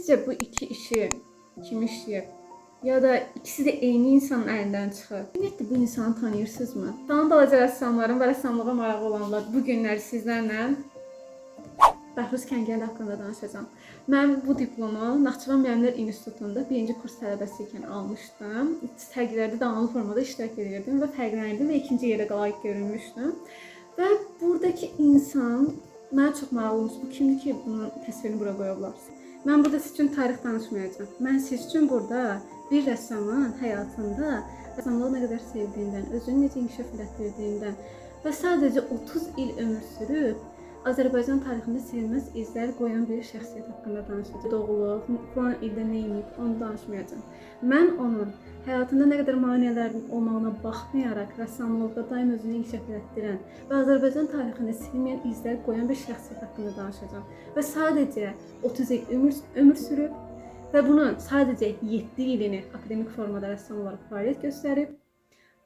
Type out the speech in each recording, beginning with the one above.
Sizcə bu iki işi kim işləyib? Ya da ikisi də eyni insanın əlindən çıxır. Ümumiyyətlə bu insanı tanıyırsınızmı? Tanı balaca rəssamların və rəssamlığa marağı olanlar bu günləri sizlərlə Bəhruz Kəngərli haqqında danışacağam. Mən bu diplomu Naxçıvan Müəllimlər İnstitutunda 1-ci kurs tələbəsi ikən almışdım. Sərgilərdə davamlı formada iştirak edirdim və fərqlənirdim və 2-ci yerə layiq görülmüşdüm. Və buradakı insan mənə çox maraqlı olmuş. Bu kimdir ki, bunun təsvirini bura qoyublar? Mən burada siz üçün tarix danışmayacağam. Mən siz üçün burada bir rəssamın həyatında rəssamlığı nə qədər sevdiyindən, özünü necə inkişaf etdirdiyindən və sadəcə 30 il ömür sürüb Azərbaycan tarixində silinməz izlər qoyan bir şəxsiyyət haqqında danışacağam. Doğulub, falan ildə nə edib, onu danışmayacağam. Mən onun həyatında nə qədər maneələrin olmağına baxmayaraq rəssamlıqda daim özünü inkişaf etdirən və Azərbaycan tarixində silinməyən izlər qoyan bir şəxsiyyət haqqında danışacağam. Və sadəcə 30 il ömür sürüb və bunun sadəcə 7 ilini akademik formada rəssam olaraq fəaliyyət göstərib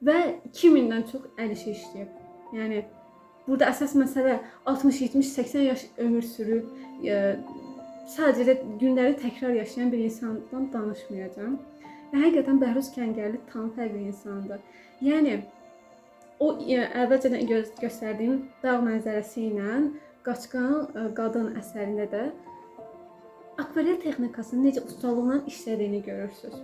və 2000-dən çox əl işi işləyib. Yəni burada əsas məsələ 60, 70, 80 yaş ömür sürüb, sadəcə günləri təkrar yaşayan bir insandan danışmayacağam. Və həqiqətən Bəhruz Kəngərli tam fərqli insandır. Yəni, o əvvəlcədən göstərdiyim dağ mənzərəsi ilə Qaçqan qadın əsərində də akvarel texnikasının necə ustalığından işlədiyini görürsünüz.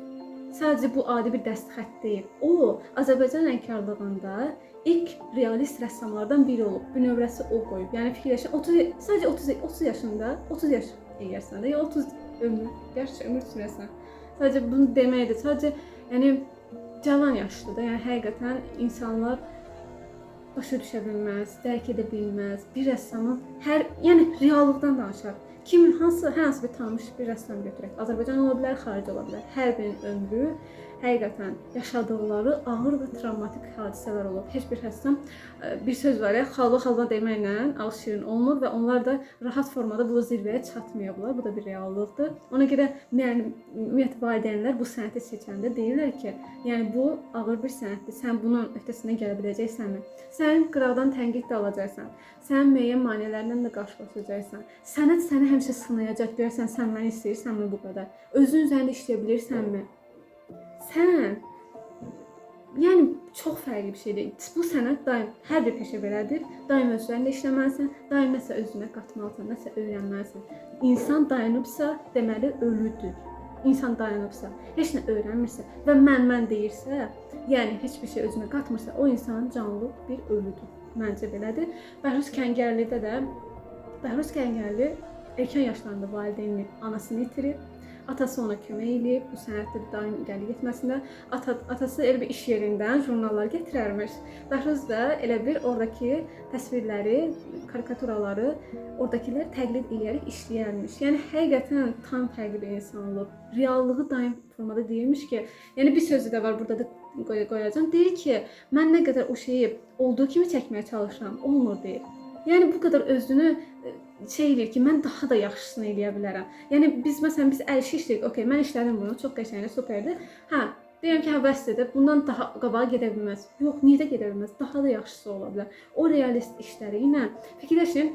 Sadəcə bu adi bir dəstxət deyil. O, Azərbaycan rəngkarlığında ilk realist rəssamlardan biri olub. Bünövrəsi o qoyub. Yəni fikirləşin, sadəcə 30 yaşında, 30 yaş deyirsən də, ya 30 ömür sürəsən. Sadəcə bunu deməkdir. Sadəcə yəni cavan yaşlıdır. Yəni həqiqətən insanlar başa düşə bilməz, dərk edə bilməz. Bir rəssamın yəni reallıqdan danışaq. Hər hansı bir tanınmış bir rəssam götürək. Azərbaycan ola bilər, xarici ola bilər. Hər birinin ömrü həqiqətən yaşadıqları ağır və travmatik hadisələr olub. Heç bir rəssam bir söz var ya, xalva deməklə ağız şirin olmur və onlar da rahat formada bu zirvəyə çatmayıblar. Bu da bir reallıqdır. Ona görə ümumiyyətlə valideynlər bu sənəti seçəndə deyirlər ki, yəni bu ağır bir sənətdir. Sən bunun öhdəsindən gələ biləcəksənmi? Sən qıraqdan tənqid də alacaqsan. Sən müəyyən maneələrlə də qarşılaşacaqsan. Sənət səni həmişə sınayacaq. Görsən, sən məni istəyirsənmi bu qədər? Özün üzərində işləyə bilirsənmi? Sən, yəni çox fərqli bir şeydir. Bu sənət daim, hər bir peşə belədir. Daim öz üzərində işləməlisən, daim nəsə özünə qatmalısan, nəsə öyrənməlisən. İnsan dayanıbsa, deməli ölüdür. İnsan dayanıbsa, heç nə öyrənmirsə və mən deyirsə, yəni heç bir şey özünə qatmırsa, o insan canlı bir ölüdür. Məncə belədir. Bəhruz Kəngərlidə də, Bəhruz Kəngərli erkən yaşlarında valideynini, anasını itirib. Atası ona kömək edib, bu sənətdə daim irəli getməsində. Atası elə bir iş yerindən jurnallar gətirərmiş. Bəhruz da elə bir oradakı təsvirləri, karikaturaları oradakılar təqlid edərək işləyərmiş. Yəni həqiqətən tam fərqli bir insan olub. Reallığı daim formada deyirmiş ki, yəni bir sözü də var, burada da qoyacağam. Deyir ki, mən nə qədər o şeyi olduğu kimi çəkməyə çalışıram, olmur deyir. Yəni bu qədər özünü eləyir ki, mən daha da yaxşısını eləyə bilərəm. Yəni biz əl işi işləyirik. Okay, mən işlədim bunu, çox qəşəngdir, superdir. Deyirəm ki, bəsdir, bundan daha qabağa gedə bilməz. Yox, niyə də gedə bilməz? Daha da yaxşısı ola bilər. O realist işləri ilə fikirləşin,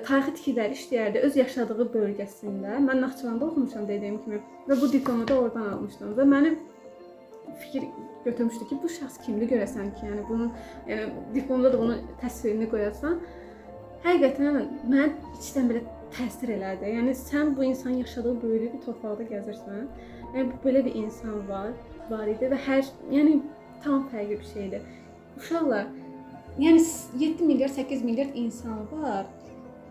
tarixi tikililəri işləyərdi öz yaşadığı bölgəsində. Mən Naxçıvanda oxumuşam dediyim kimi və bu diplomu da oradan almışdım və mənim fikir götürmüşdü ki, bu şəxs kimdir görəsən ki, yəni bunun diplomda da onun təsvirini qoyasan. Həqiqətən mən içdən belə təsir elədi. Yəni sən bu insan yaşadığı böyük bir torpaqda gəzirsən. Yəni belə bir insan var idi və yəni tam fərqli bir şeydir. Uşaqlar, yəni 7 milyard, 8 milyard insan var.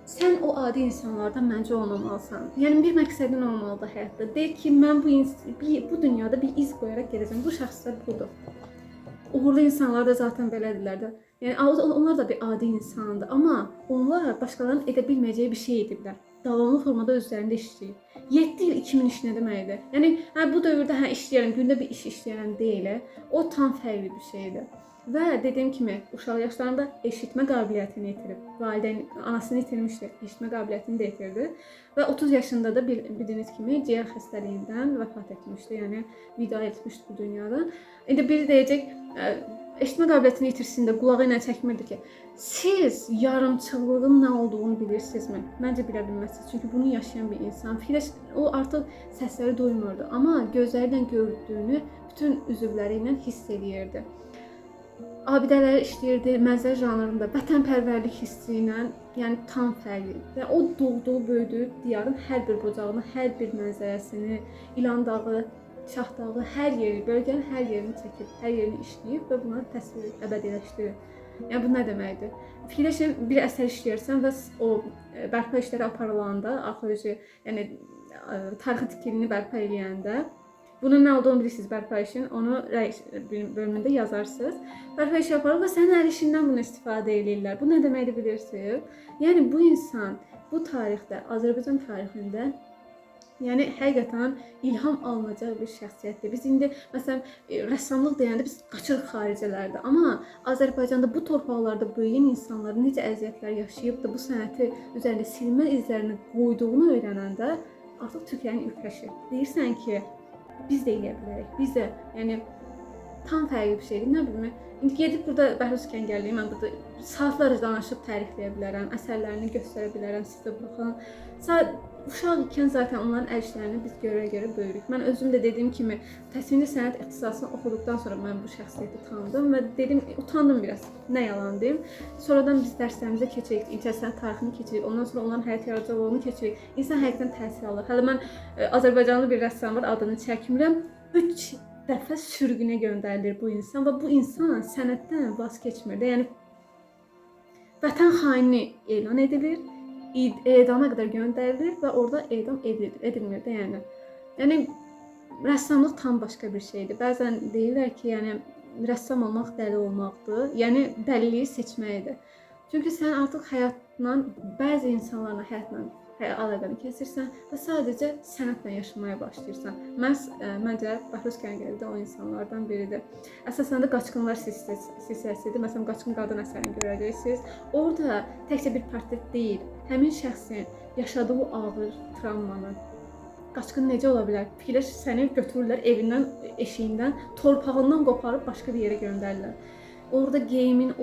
Sən o adi insanlardan məncə olmamalısan. Yəni bir məqsədin olmalıdır həyatda. Deyir ki, mən bu dünyada bir iz qoyaraq gedəcəm. Bu şəxslər budur. Uğurlu insanlar da zaten belədirlər də. Yəni onlar da bir adi insandır, amma onlar başqalarının edə bilməyəcəyi bir şey ediblər. Davamlı formada özlərində işləyir. 7 il 2000 iş nə deməkdir? Yəni bu dövrdə işləyirəm, gündə bir iş işləyirəm deyil. O tam fərqli bir şeydir. Və dediyim kimi, uşaq yaşlarında eşitmə qabiliyyətini itirib. Valideyn anasını itirmişdi, eşitmə qabiliyyətini də itirdi. Və 30 yaşında da bildiyiniz kimi ciyər xəstəliyindən vəfat etmişdi. Yəni vida etmişdi bu dünyadan. İndi biri deyəcək, eşitmə qabiliyyətini itirsin də qulağı ilə çəkmirdi ki. Siz yarımçılığın nə olduğunu bilirsinizmi? Məncə bilə bilməzsiniz. Çünki bunu yaşayan bir insan. Fikirləş, o artıq səsləri duymurdu, amma gözləri ilə gördüyünü bütün üzvləri ilə hiss eləyirdi. Abidələri işləyirdi, mənzərə janrında, vətənpərvərlik hissi ilə, yəni tam fərqli. Və o doğduğu, böyüdüyü diyarın hər bir bucağını, hər bir mənzərəsini, İlan dağı, Şah dağı, hər yeri, bölgənin hər yerini çəkib, hər yerini işləyib və bunları təsvir edib, əbədiləşdirib. Yəni bu nə deməkdir? Fikirləşin, bir əsər işləyirsən və o bərpa işləri aparılanda, arxeoloji, yəni tarixi tikilini bərpa edəndə bunun nə olduğunu bilirsiniz bərpa işin, onu rəy bölümündə yazarsınız. Bərpa işi aparır və sənin əl işindən bunu istifadə edirlər. Bu nə deməkdir bilirsiniz? Yəni bu insan bu tarixdə, Azərbaycan tarixində yəni həqiqətən ilham alınacaq bir şəxsiyyətdir. Biz indi məsələn rəssamlıq deyəndə biz qaçırıq xaricələrdə, amma Azərbaycanda bu torpaqlarda böyüyən insanlar necə əziyyətlər yaşayıb da bu sənəti üzərində silmə izlərini qoyduğunu öyrənəndə artıq tükərin ürpəşir. Deyirsən ki, biz də eləyə bilərik. Biz də, yəni tam fərqli bir şeydir. Nə bilim, indi gedib burada Bəhruz Kəngərliyi mən burada saatlarca danışıb tərifləyə bilərəm, əsərlərini göstərə bilərəm, sizə baxın. Uşaq ikən zaten onların əl işlərini biz görə böyürük. Mən özüm də dediyim kimi təsviri sənət ixtisasını oxuduqdan sonra mən bu şəxsiyyəti tanıdım və dedim, utandım biraz. Nə yalan deyim. Sonradan biz dərslərimizə keçirik, incəsənət tarixini keçirik, ondan sonra onların həyat yaradıcılığını keçirik. İnsan həqiqətən təsir alır. Hələ mən Azərbaycanlı bir rəssam var, adını çəkmirəm. 3 dəfə sürgünə göndərilir bu insan və bu insan sənətdən vaz keçmir. Yəni vətən xaini elan edilir, edama qədər göndərilir və orada edam edilmir də yəni. Yəni rəssamlıq tam başqa bir şeydir. Bəzən deyirlər ki, yəni rəssam olmaq dəli olmaqdır. Yəni dəliliyi seçməkdir. Çünki sən artıq həyatla, bəzi insanlarla həyatla əlaqəni kəsirsən və sadəcə sənətlə yaşamaya başlayırsan. Məncə Bəhruz Kəngərli də o insanlardan biridir. Əsasən də Qaçqınlar silsiləsidir. Məsələn, Qaçqın qadın əsərini görəcəksiniz. Orada təkcə bir portret deyil, həmin şəxsin yaşadığı ağır travmanı. Qaçqın necə ola bilər? Fikirləş, səni götürürlər evindən, eşiyindən, torpağından qoparıb başqa bir yerə göndərirlər. Orada geyimin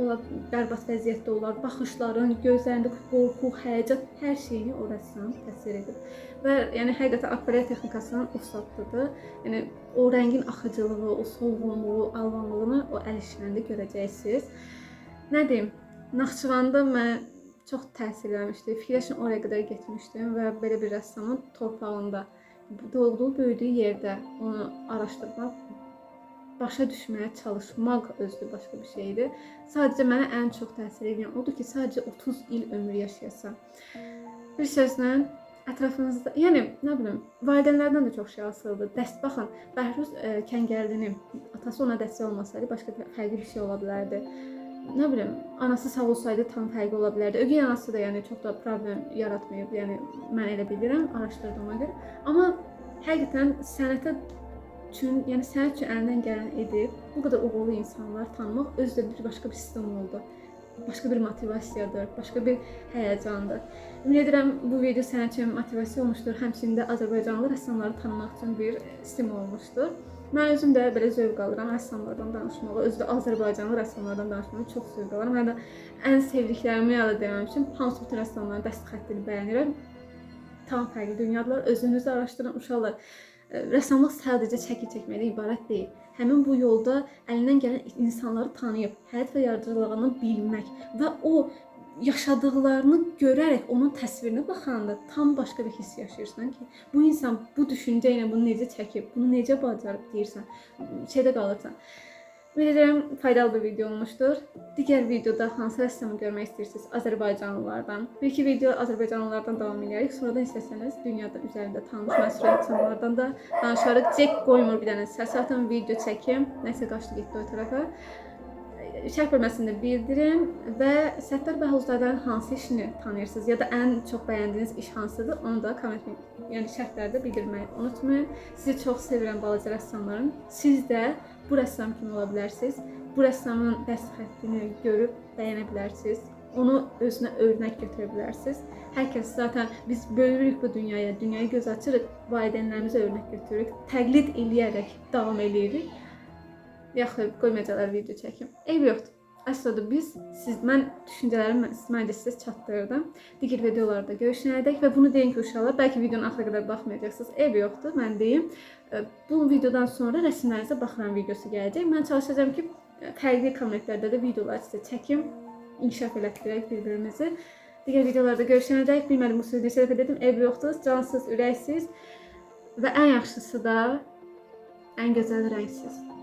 bərbad vəziyyətdə olar, baxışların, gözlərində qorxu, həyəcan, hər şeyini o rəssam təsvir edir. Və yəni həqiqətən akvarel texnikasının ustadıdır. Yəni o rəngin axıcılığı, o solğunluğu, alvanlığını o əl işlərində görəcəksiniz. Nə deyim? Naxçıvanda mən çox təsir eləmişdi. Fikirləşin, oraya qədər getmişdim və belə bir rəssamın torpağında, doğduğu, böyüdüyü yerdə onu araşdırmaq, başa düşməyə çalışmaq özü başqa bir şeydir. Sadəcə mənə ən çox təsir edən odur ki, sadəcə 30 il ömür yaşayasan. Bir sözlə ətrafınızda, yəni nə bilim, valideynlərdən də çox şey asılıdır. Baxın, Bəhruz Kəngərlinin atası ona dəstək olmasaydı başqa fərqli bir şey ola bilərdi. Nə bilim, anası sağ olsaydı tam fərqli ola bilərdi. Ögey anası da yəni çox da problem yaratmayıb, yəni mən elə bilirəm, araşdırdığıma görə. Amma həqiqətən sənət üçün əlindən gələn edib, bu qədər uğurlu insanlar tanımaq özü də bir başqa bir sistem oldu. Başqa bir motivasiyadır, başqa bir həyəcandır. Ümid edirəm bu video sənin üçün motivasiya olmuşdur, həmçinin Azərbaycanlı rəssamları tanımaq üçün bir stimul olmuşdur. Mən özüm də belə zövq alıram rəssamlardan danışmağa, özü də Azərbaycanlı rəssamlardan danışmağa çox zövq alıram. Mən də ən sevdiklərimi yada deməmişim, hamısı bütün rəssamların dəst xəttini bəyənirəm. Tam fərqli dünyadılar, özünüzü araşdırın, uşaqlar. Rəssamlıq sadəcə çəki çəkməkdən ibarət deyil. Həmin bu yolda əlindən gələn insanları tanıyıb, həyat və yaradıcılığını bilmək və o yaşadıqlarını görərək onun təsvirinə baxanda tam başqa bir hiss yaşayırsan ki, bu insan bu düşüncə ilə bunu necə çəkib, bunu necə bacarıb deyirsən, şeydə qalırsan. Ümid edirəm faydalı bir video olmuşdur. Digər videoda hansı rəssamı görmək istəyirsiniz Azərbaycanlılardan? Bir-iki video Azərbaycanlılardan davam edərik. Sonradan istəsəniz dünyada üzərində tanınmış məşhur rəssamlardan da danışarıq. Cek qoymur bir dənə səs atın, video çəkim. Nəsə qaçdı getdi o tərəfə. Şərh bölməsində bildirim və Səttar Bəhruzadənin hansı işini tanıyırsınız ya da ən çox bəyəndiyiniz iş hansıdır, onu da şərhlərdə bildirməyi unutmayın. Sizi çox sevirəm balaca rəssamların. Siz də bu rəssam kimi ola bilərsiniz. Bu rəssamın dəst xəttini görüb bəyənə bilərsiniz. Onu özünə örnək götürə bilərsiniz. Hər kəs zaten biz böyürük bu dünyaya göz açırıq, valideynlərimizə örnək götürürük, təqlid eləyərək davam eləyirik. yaxud qoymacalar video çəkim. Eybi yoxdur. Əslində mən düşüncələrimi mən də sizə çatdırdım. Digər videolarda görüşənədək və bunu deyin ki, uşaqlar, bəlkə videonun axırına qədər baxmayacaqsınız. Eybi yoxdur, mən deyim. Bu videodan sonra rəsmlərinizə baxıram videosu gələcək. Mən çalışacağam ki, fərqli kommentlərdə də videolar sizə çəkim. İnkişaf elətdirək bir-birimizi. Digər videolarda görüşənədək, bilmədim bu sözü neçə dəfə dedim, eybi yoxdur, cansız, ürəksiz və ən yaxşısı da ən gözəl rəngsiz.